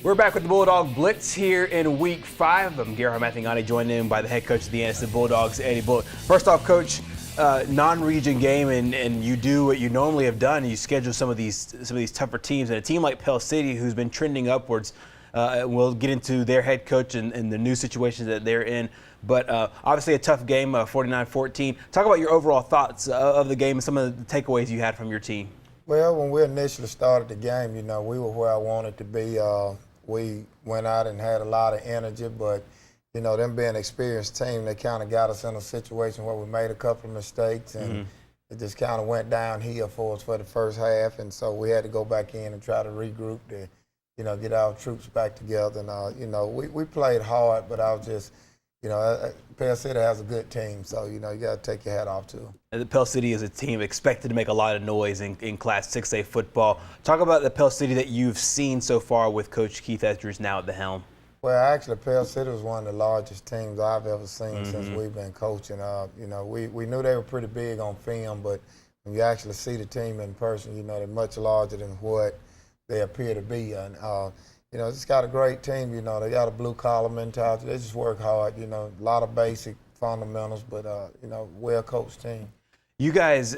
We're back with the Bulldog Blitz here in Week 5. I'm Gary Mathingani, joined in by the head coach of the Anniston Bulldogs, Eddie Bullock. First off, Coach, non-region game, and you do what you normally have done. You schedule some of these tougher teams, and a team like Pell City, who's been trending upwards. We'll get into their head coach and the new situations that they're in. But obviously a tough game, 49-14. Talk about your overall thoughts of the game and some of the takeaways you had from your team. Well, when we initially started the game, we were where I wanted to be. We went out and had a lot of energy, but, them being an experienced team, they kind of got us in a situation where we made a couple of mistakes, and it just kind of went downhill for us for the first half, and so we had to go back in and try to regroup to, get our troops back together. And, we played hard, but I was just, Pell City has a good team, so, you got to take your hat off to them. And the Pell City is a team expected to make a lot of noise in Class 6A football. Talk about the Pell City that you've seen so far with Coach Keith Edgers now at the helm. Well, actually, Pell City was one of the largest teams I've ever seen since we've been coaching. We knew they were pretty big on film, but when you actually see the team in person, they're much larger than what they appear to be. And, it's got a great team. They got a blue-collar mentality. They just work hard, a lot of basic fundamentals, but, well-coached team. You guys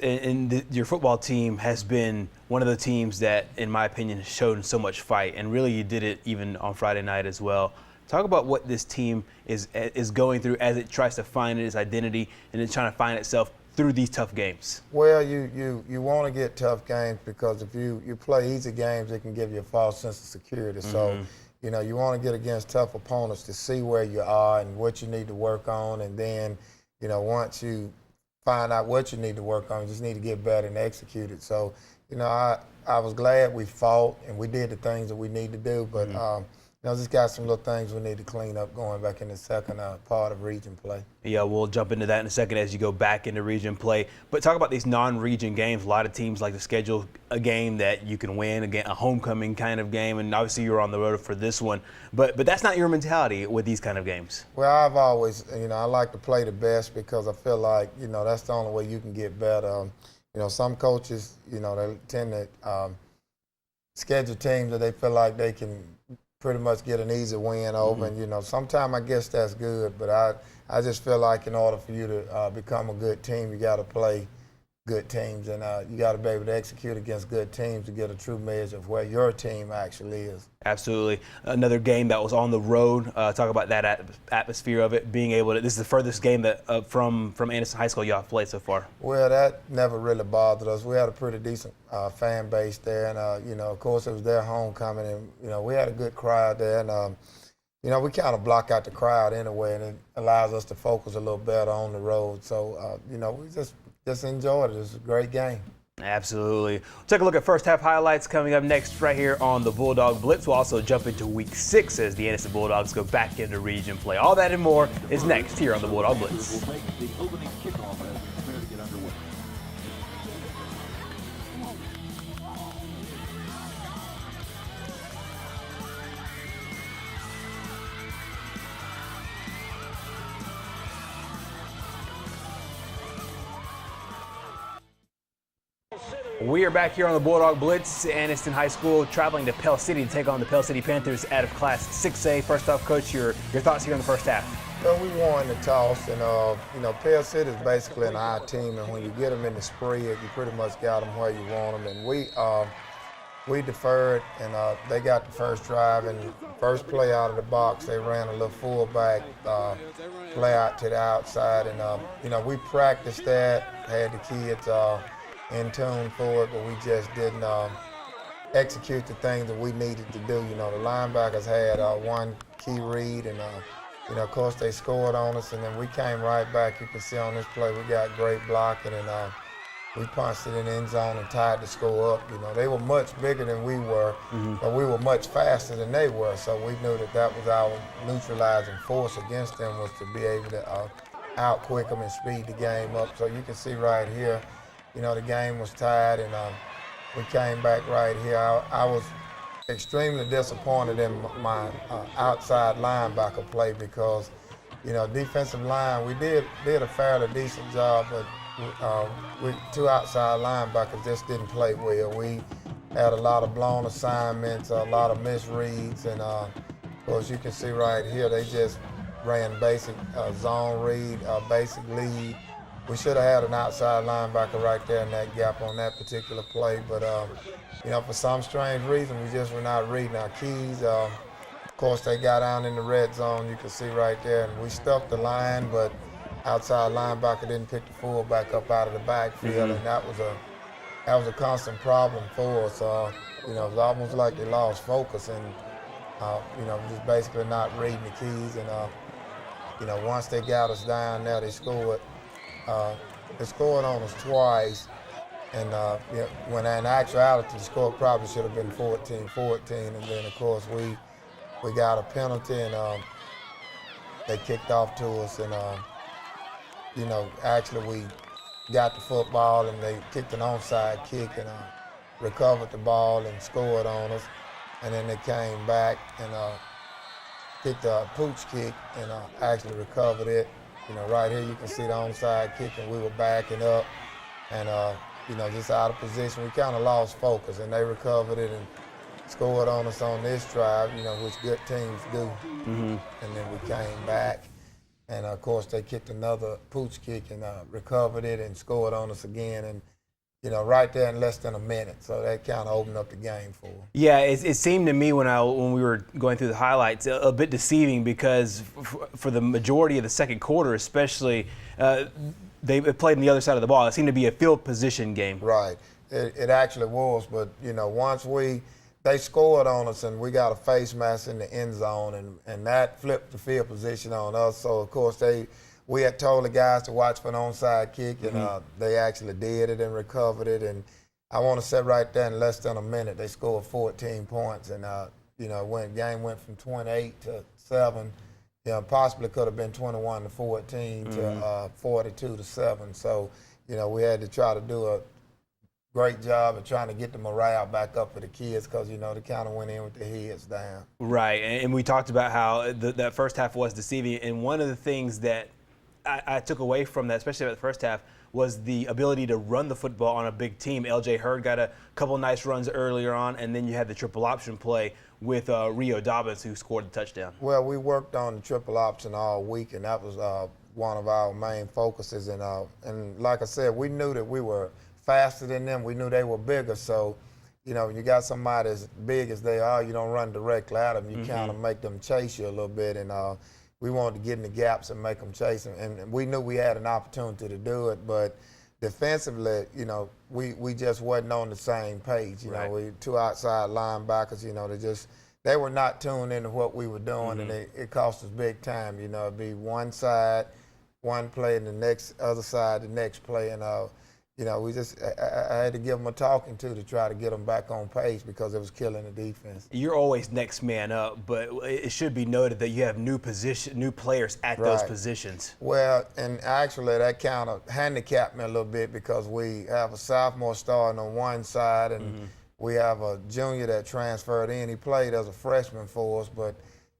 your football team has been one of the teams that, in my opinion, has shown so much fight, and really you did it even on Friday night as well. Talk about what this team is going through as it tries to find its identity and it's trying to find itself through these tough games. Well, you want to get tough games because if you play easy games, it can give you a false sense of security. So, you want to get against tough opponents to see where you are and what you need to work on, and then, once you find out what you need to work on, you just need to get better and execute it. So, I was glad we fought and we did the things that we need to do, but just got some little things we need to clean up going back in the second part of region play. Yeah, we'll jump into that in a second as you go back into region play. But talk about these non-region games. A lot of teams like to schedule a game that you can win, again, a homecoming kind of game, and obviously you're on the road for this one. But that's not your mentality with these kind of games. Well, I've always, I like to play the best because I feel like, that's the only way you can get better. Some coaches, they tend to schedule teams that they feel like they can pretty much get an easy win over, and sometimes I guess that's good, but I just feel like in order for you to become a good team, you got to play good teams, and you got to be able to execute against good teams to get a true measure of where your team actually is. Absolutely. Another game that was on the road. Talk about that atmosphere of it, being able to. This is the furthest game that from Anniston High School y'all have played so far. Well, that never really bothered us. We had a pretty decent fan base there, and of course it was their homecoming, and we had a good crowd there, and we kind of block out the crowd anyway, and it allows us to focus a little better on the road. So we just enjoyed it. It was a great game. Absolutely. We'll take a look at first half highlights coming up next right here on the Bulldog Blitz. We'll also jump into Week 6 as the Anniston Bulldogs go back into region play. All that and more is next here on the Bulldog Blitz. We'll take the opening kickoff as we prepare to get underway. We are back here on the Bulldog Blitz. Anniston High School traveling to Pell City to take on the Pell City Panthers out of Class 6A. First off, Coach, your thoughts here in the first half. Well, we won the toss, and Pell City is basically an I team, and when you get them in the spread, you pretty much got them where you want them. And we deferred, and they got the first drive, and first play out of the box, they ran a little fullback play out to the outside, and we practiced that, had the kids in tune for it, but we just didn't execute the things that we needed to do. The linebackers had one key read, and of course they scored on us, and then we came right back. You can see on this play we got great blocking, and we punched it in the end zone and tied the score up. They were much bigger than we were, but we were much faster than they were, so we knew that was our neutralizing force against them, was to be able to out quick them and speed the game up. So you can see right here, the game was tied, and we came back right here. I was extremely disappointed in my outside linebacker play because, defensive line, we did a fairly decent job, but we two outside linebackers just didn't play well. We had a lot of blown assignments, a lot of misreads, and of course you can see right here they just ran basic zone read, basic lead. We should have had an outside linebacker right there in that gap on that particular play, but for some strange reason we just were not reading our keys. Of course they got down in the red zone, you can see right there, and we stuffed the line, but outside linebacker didn't pick the fullback up out of the backfield, and that was a constant problem for us. It was almost like they lost focus and, just basically not reading the keys. And, once they got us down there, they scored on us twice. And when in actuality, the score probably should have been 14-14. And then, of course, we got a penalty, and they kicked off to us. And, actually we got the football, and they kicked an onside kick and recovered the ball and scored on us. And then they came back and kicked a pooch kick and actually recovered it. Right here you can see the onside kick, and we were backing up and, just out of position. We kind of lost focus, and they recovered it and scored on us on this drive, which good teams do. And then we came back. And, of course, they kicked another pooch kick and recovered it and scored on us again. And, right there in less than a minute. So that kind of opened up the game for them. Yeah, it seemed to me when we were going through the highlights a bit deceiving because for the majority of the second quarter especially, they played on the other side of the ball. It seemed to be a field position game. Right. It actually was. But, once they scored on us and we got a face mask in the end zone, and that flipped the field position on us. So, of course, we had told the guys to watch for an onside kick, and they actually did it and recovered it. And I want to say right there in less than a minute, they scored 14 points. And, game went from 28-7, possibly could have been 21-14 to 42-7. So, we had to try to do a great job of trying to get the morale back up for the kids because, they kind of went in with their heads down. Right, and we talked about how that first half was deceiving, and one of the things that I took away from that, especially about the first half, was the ability to run the football on a big team. L.J. Hurd got a couple nice runs earlier on, and then you had the triple option play with Rio Dobbins, who scored the touchdown. Well, we worked on the triple option all week, and that was one of our main focuses. And like I said, we knew that we were faster than them. We knew they were bigger. So, when you got somebody as big as they are, you don't run directly at them. You kind of make them chase you a little bit. And we wanted to get in the gaps and make them chase them. And we knew we had an opportunity to do it. But defensively, we just wasn't on the same page. We two outside linebackers, they were not tuned into what we were doing, and it cost us big time. It'd be one side, one play, and the other side, the next play. And I had to give them a talking to try to get them back on pace because it was killing the defense. You're always next man up, but it should be noted that you have new players at those positions. Well, and actually that kind of handicapped me a little bit because we have a sophomore starting on one side, and we have a junior that transferred in. He played as a freshman for us, but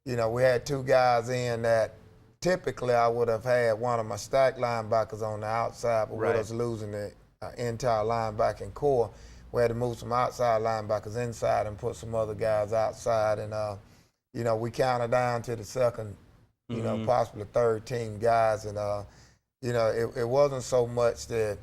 we had two guys in that typically I would have had one of my stacked linebackers on the outside, but with us losing the entire linebacking core, we had to move some outside linebackers inside and put some other guys outside. And, we counted down to the second, possibly third team guys. And, it wasn't so much the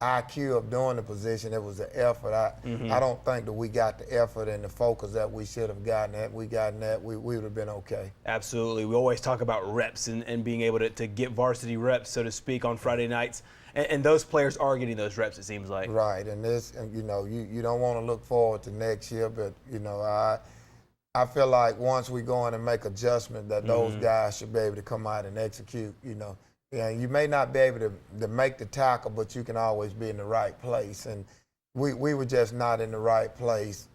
IQ of doing the position, it was the effort. I don't think that we got the effort and the focus that we should have gotten. Had we gotten that, we would have been okay. Absolutely. We always talk about reps and being able to get varsity reps, so to speak, on Friday nights. And those players are getting those reps, it seems like. Right, and you don't want to look forward to next year, but, I feel like once we go in and make adjustment that those guys should be able to come out and execute, Yeah, you may not be able to make the tackle, but you can always be in the right place. And we were just not in the right place,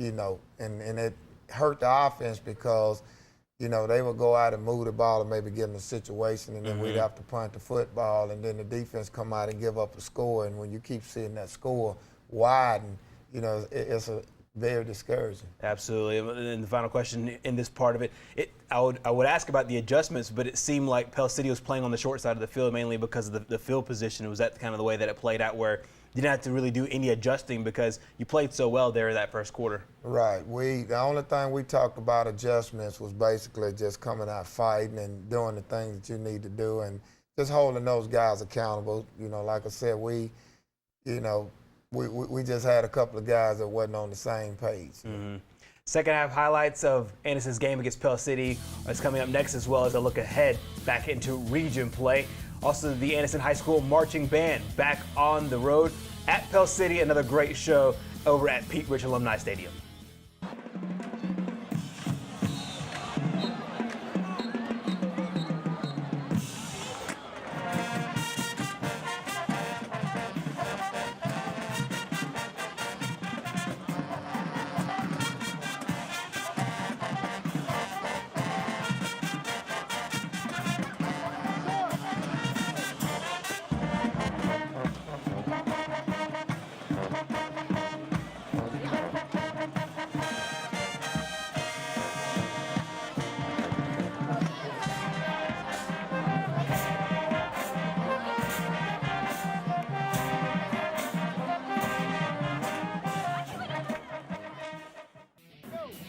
and it hurt the offense because, you know, they would go out and move the ball and maybe get in a situation, and then we'd have to punt the football, and then the defense come out and give up a score. And when you keep seeing that score widen, you know, it's very discouraging. Absolutely. And the final question in this part of it, I would ask about the adjustments, but it seemed like Pell City was playing on the short side of the field mainly because of the field position. Was that kind of the way that it played out, where you didn't have to really do any adjusting because you played so well there in that first quarter? Right. The only thing we talked about adjustments was basically just coming out fighting and doing the things that you need to do and just holding those guys accountable. You know, like I said, we just had a couple of guys that wasn't on the same page. Mm-hmm. Second half highlights of Anderson's game against Pell City is coming up next, as well as a look ahead back into region play. Also, the Anderson High School Marching Band back on the road at Pell City. Another great show over at Pete Rich Alumni Stadium.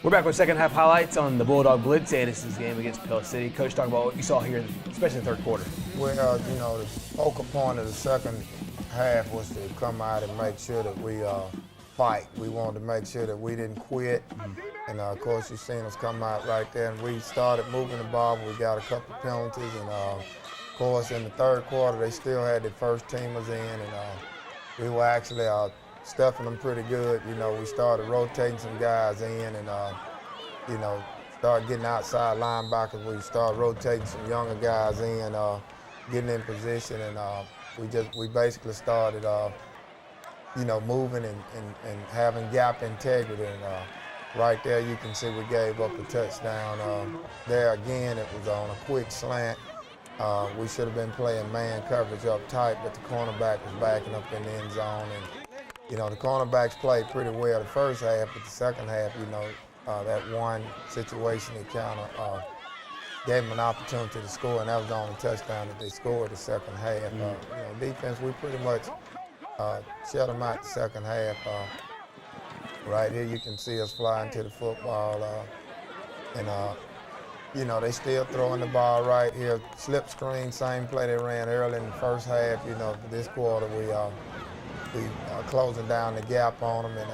We're back with second half highlights on the Bulldog Blitz, Anderson's game against Pell City. Coach, talk about what you saw here, especially in the third quarter. Well, you know, the focal point of the second half was to come out and make sure that we fight. We wanted to make sure that we didn't quit. And of course, you've seen us come out right there, and we started moving the ball. We got a couple of penalties, and of course, in the third quarter, they still had their first teamers in, and we were actually stuffing them pretty good. You know, we started rotating some guys in, and you know, started getting outside linebackers. We started rotating some younger guys in, getting in position, and we basically started, you know, moving and having gap integrity. And right there, you can see we gave up a touchdown. There again, it was on a quick slant. We should have been playing man coverage up tight, but the cornerback was backing up in the end zone. And you know, the cornerbacks played pretty well the first half, but the second half, you know, that one situation that kind of gave them an opportunity to score, and that was the only touchdown that they scored the second half. You know, defense, we pretty much shut them out the second half. Right here, you can see us flying to the football, and you know, they still throwing the ball right here. Slip screen, same play they ran early in the first half. You know, this quarter we closing down the gap on them, and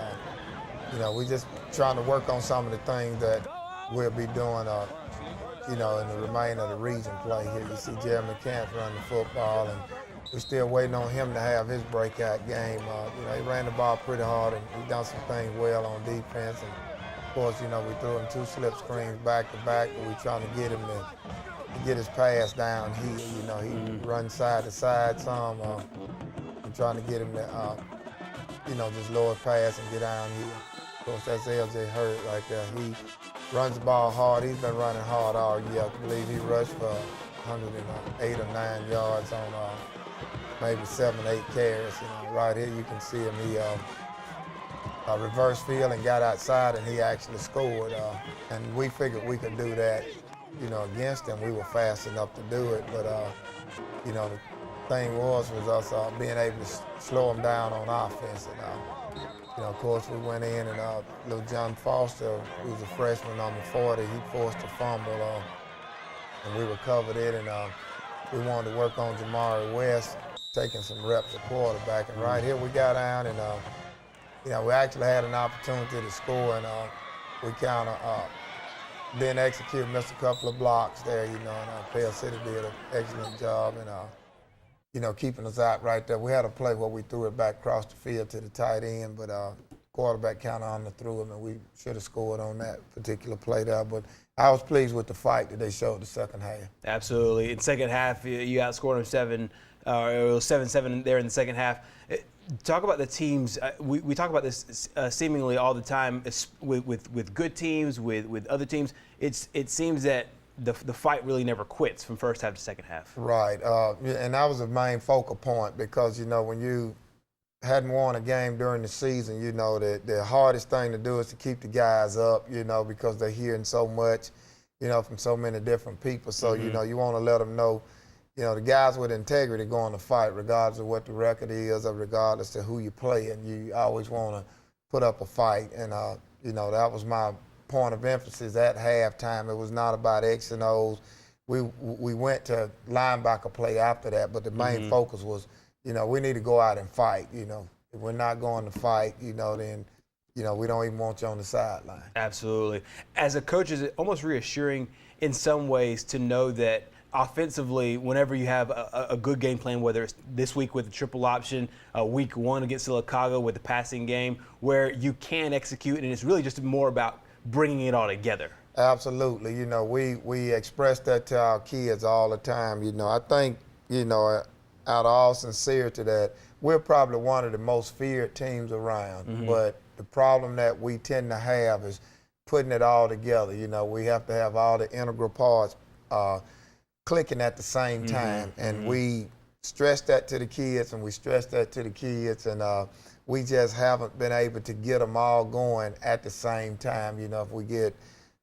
you know, we just trying to work on some of the things that we'll be doing, you know, in the remainder of the region play here. You see Jeremy Camp run the football, and we're still waiting on him to have his breakout game. You know, he ran the ball pretty hard, and he done some things well on defense. And of course, you know, we threw him 2 slip screens back to back, but we're trying to get him to get his pass down here. You know, he runs side to side some. Trying to get him to, you know, just lower pass and get down here. Of course, that's LJ Hurt right there. He runs the ball hard. He's been running hard all year. I believe he rushed for 108 or 9 yards on maybe 7 or 8 carries. You know, right here you can see him. He reverse field and got outside, and he actually scored. And we figured we could do that, you know, against him. We were fast enough to do it, but you know, the thing was us being able to slow them down on offense. And you know, of course, we went in, and little John Foster, who was a freshman, number 40, he forced a fumble, and we recovered it. And we wanted to work on Jamari West, taking some reps at quarterback. And right here we got down, and you know, we actually had an opportunity to score, and we kind of didn't execute, missed a couple of blocks there, you know, and Pell City did an excellent job, and you know, keeping us out right there. We had a play where we threw it back across the field to the tight end, but quarterback kind of underthrew him, and we should have scored on that particular play there. But I was pleased with the fight that they showed the second half. Absolutely. In second half, you outscored them 7, it was 7-7 there in the second half. Talk about the teams. We talk about this seemingly all the time with good teams, with other teams. It seems that the fight really never quits from first half to second half. Right, and that was the main focal point because, when you hadn't won a game during the season, the hardest thing to do is to keep the guys up, because they're hearing so much, from so many different people. So, you want to let them know, the guys with integrity going to fight regardless of what the record is or regardless of who you play. And you always want to put up a fight. And, that was my point of emphasis at halftime. It was not about X and O's. We went to linebacker play after that, but the main focus was, we need to go out and fight. If we're not going to fight, then, we don't even want you on the sideline. Absolutely. As a coach, is it almost reassuring in some ways to know that offensively, whenever you have a good game plan, whether it's this week with the triple option, week 1 against Silicaga with the passing game, where you can execute, and it's really just more about bringing it all together? Absolutely. We express that to our kids all the time. I think, out of all sincerity, that we're probably one of the most feared teams around. But the problem that we tend to have is putting it all together. We have to have all the integral parts clicking at the same time. And we stress that to the kids, and we stress that to the kids, and we just haven't been able to get them all going at the same time. If we get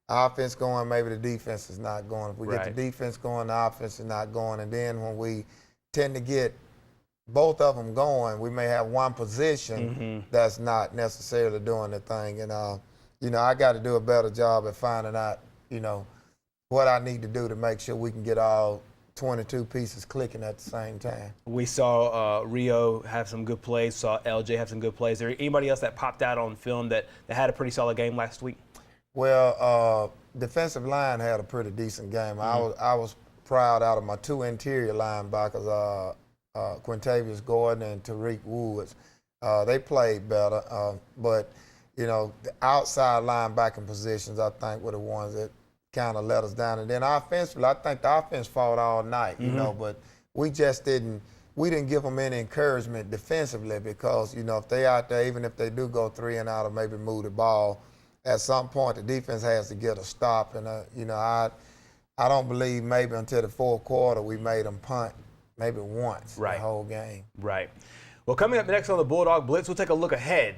offense going, maybe the defense is not going. If we get the defense going, the offense is not going. And then when we tend to get both of them going, we may have one position that's not necessarily doing the thing. And, I got to do a better job at finding out, what I need to do to make sure we can get all 22 pieces clicking at the same time. We saw Rio have some good plays, saw LJ have some good plays. Is there anybody else that popped out on film that had a pretty solid game last week? Well, defensive line had a pretty decent game. I was proud out of my 2 interior linebackers, Quintavious Gordon and Tariq Woods. They played better, but, the outside linebacking positions, I think, were the ones that kind of let us down. And then offensively, I think the offense fought all night, but we just didn't give them any encouragement defensively because, if they out there, even if they do go 3 and out or maybe move the ball, at some point the defense has to get a stop. And, I don't believe maybe until the fourth quarter we made them punt maybe once the whole game. Right. Well, coming up next on the Bulldog Blitz, we'll take a look ahead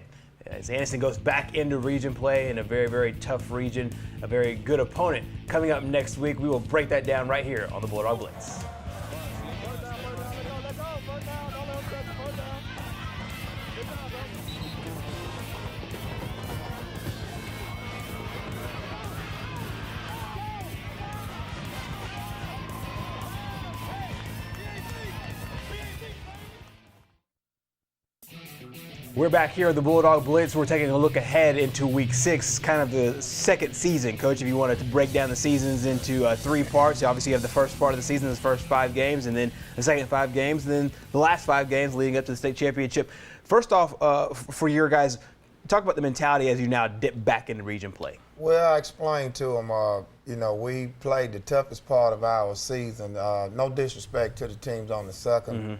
as Anderson goes back into region play in a very, very tough region, a very good opponent. Coming up next week, we will break that down right here on the Bulldog Blitz. We're back here at the Bulldog Blitz. We're taking a look ahead into week 6, kind of the second season. Coach, if you wanted to break down the seasons into 3 parts, you obviously have the first part of the season, the first 5 games, and then the second 5 games, and then the last 5 games leading up to the state championship. First off, for your guys, talk about the mentality as you now dip back into region play. Well, I explained to them, we played the toughest part of our season. No disrespect to the teams on the second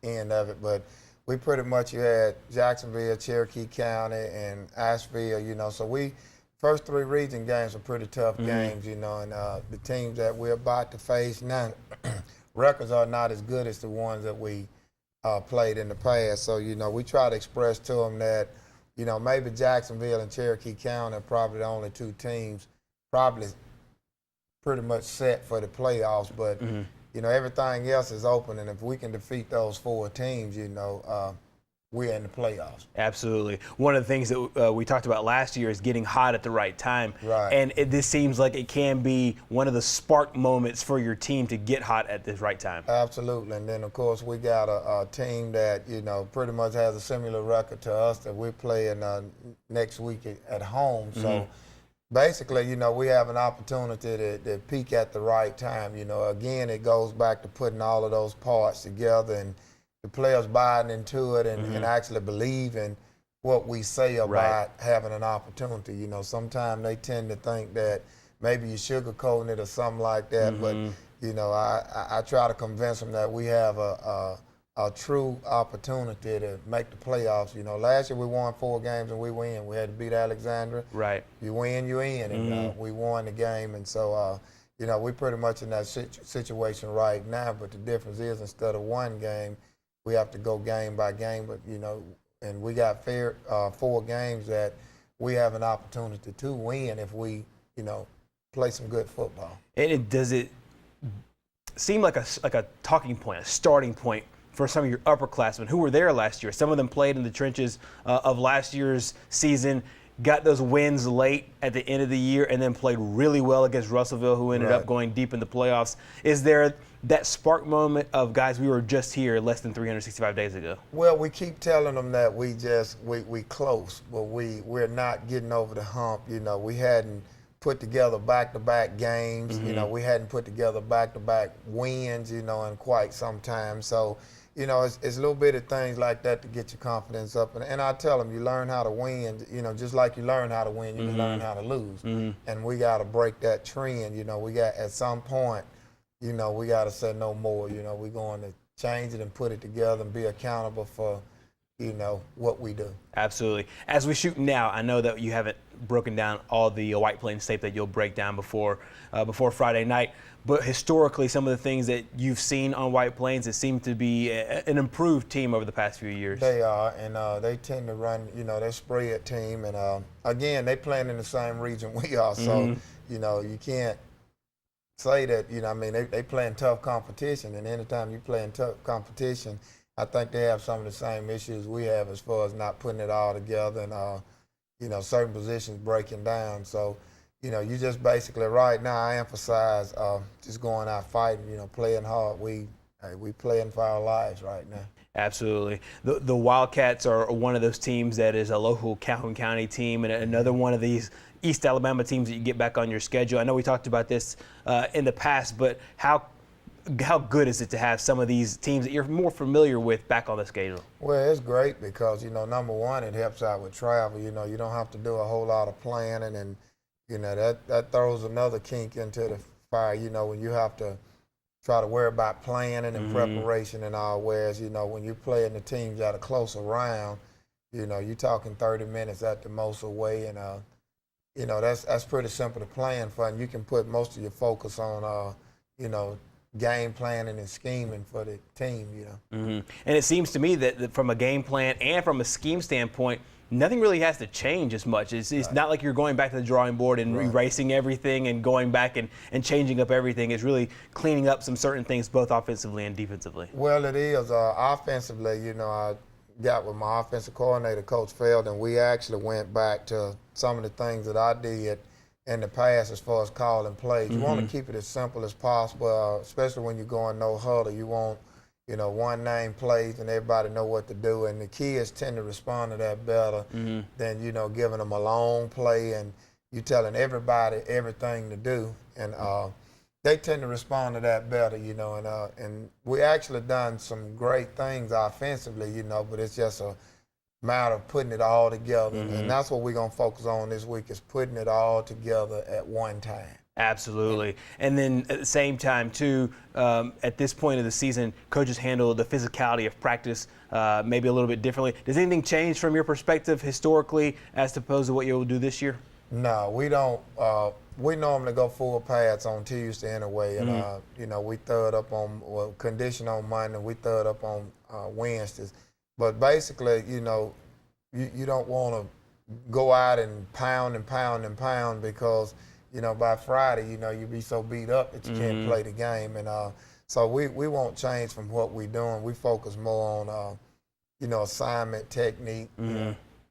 end of it, but we pretty much had Jacksonville, Cherokee County, and Asheville, so first 3 region games were pretty tough games, and the teams that we're about to face now, records are not as good as the ones that we played in the past. So, we try to express to them that, maybe Jacksonville and Cherokee County are probably the only 2 teams probably pretty much set for the playoffs, but everything else is open, and if we can defeat those 4 teams, we're in the playoffs. Absolutely. One of the things that we talked about last year is getting hot at the right time. Right. And this seems like it can be one of the spark moments for your team to get hot at the right time. Absolutely. And then, of course, we got a team that, pretty much has a similar record to us that we're playing next week at home. So, basically, we have an opportunity to peak at the right time. Again, it goes back to putting all of those parts together and the players buying into it and actually believe in what we say about having an opportunity. Sometimes they tend to think that maybe you're sugarcoating it or something like that, but, I try to convince them that we have a a true opportunity to make the playoffs. You know, last year we won 4 games and we win. We had to beat Alexandria. Right. You win, you in, and we won the game. And so, you know, we're pretty much in that situation right now. But the difference is, instead of one game, we have to go game by game. But you know, and we got 4 games that we have an opportunity to win if we, you know, play some good football. And does it seem like a talking point, a starting point for some of your upperclassmen who were there last year? Some of them played in the trenches of last year's season, got those wins late at the end of the year, and then played really well against Russellville, who ended up going deep in the playoffs. Is there that spark moment of, guys, we were just here less than 365 days ago? Well, we keep telling them that we close, but we're not getting over the hump. You know, we hadn't put together back-to-back games. You know, we hadn't put together back-to-back wins, you know, in quite some time. So, you know, it's a little bit of things like that to get your confidence up. And I tell them, you learn how to win, you know, just like you learn how to win, you can learn how to lose. And we got to break that trend. You know, we got, at some point, you know, we got to say no more. You know, we're going to change it and put it together and be accountable for, you know, what we do. Absolutely. As we shoot now, I know that you haven't broken down all the White Plains tape that you'll break down before Friday night, but historically, some of the things that you've seen on White Plains, it seemed to be an improved team over the past few years. They are, and they tend to run, you know, they're spread team, and again, they playing in the same region we are, so, you know, you can't say that, you know, I mean, they playing tough competition, and anytime you play in tough competition, I think they have some of the same issues we have as far as not putting it all together and, you know, certain positions breaking down. So, you know, you just basically, right now, I emphasize just going out fighting, you know, playing hard. We playing for our lives right now. Absolutely. The Wildcats are one of those teams that is a local Calhoun County team, and another one of these East Alabama teams that you get back on your schedule. I know we talked about this in the past, but how good is it to have some of these teams that you're more familiar with back on the schedule? Well, it's great because, you know, number one, it helps out with travel. You know, you don't have to do a whole lot of planning, and, you know, that throws another kink into the fire, you know, when you have to try to worry about planning and preparation and all, whereas, you know, when you play in the teams that are close around, you know, you're talking 30 minutes at the most away, and, you know, that's pretty simple to plan for, and you can put most of your focus on, you know, game planning and scheming for the team, you know. And it seems to me that from a game plan and from a scheme standpoint, nothing really has to change as much. It's not like you're going back to the drawing board and erasing everything and going back and changing up everything. It's really cleaning up some certain things, both offensively and defensively. Well, it is. Offensively, you know, I got with my offensive coordinator, Coach Feld, and we actually went back to some of the things that I did in the past as far as calling plays. You want to keep it as simple as possible, especially when you're going no huddle. You want, you know, one name plays and everybody know what to do. And the kids tend to respond to that better than, you know, giving them a long play and you telling everybody everything to do. And they tend to respond to that better, you know. And we actually done some great things offensively, you know, but it's just a matter of putting it all together. And that's what we're going to focus on this week, is putting it all together at one time. Absolutely. And then at the same time, too, at this point of the season, coaches handle the physicality of practice maybe a little bit differently. Does anything change from your perspective historically as opposed to what you'll do this year? No, we don't. We normally go full pads on Tuesday anyway. And, you know, we throw it up on, well, condition on Monday, we throw it up on Wednesdays. But basically, you know, you don't want to go out and pound and pound and pound because, you know, by Friday, you know, you be so beat up that you can't play the game. And so we won't change from what we're doing. We focus more on, you know, assignment, technique,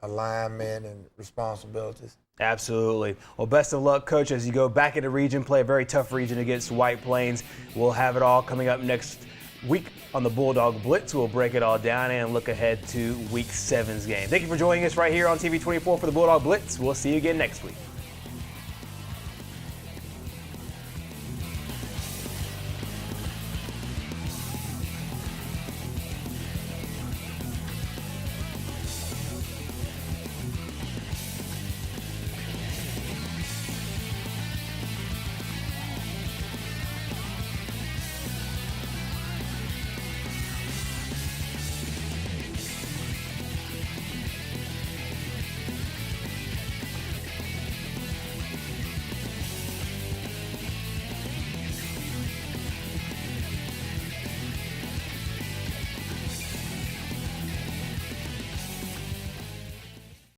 alignment, and responsibilities. Absolutely. Well, best of luck, Coach, as you go back into region, play a very tough region against White Plains. We'll have it all coming up next week on the Bulldog Blitz. We'll break it all down and look ahead to Week 7's game. Thank you for joining us right here on TV 24 for the Bulldog Blitz. We'll see you again next week.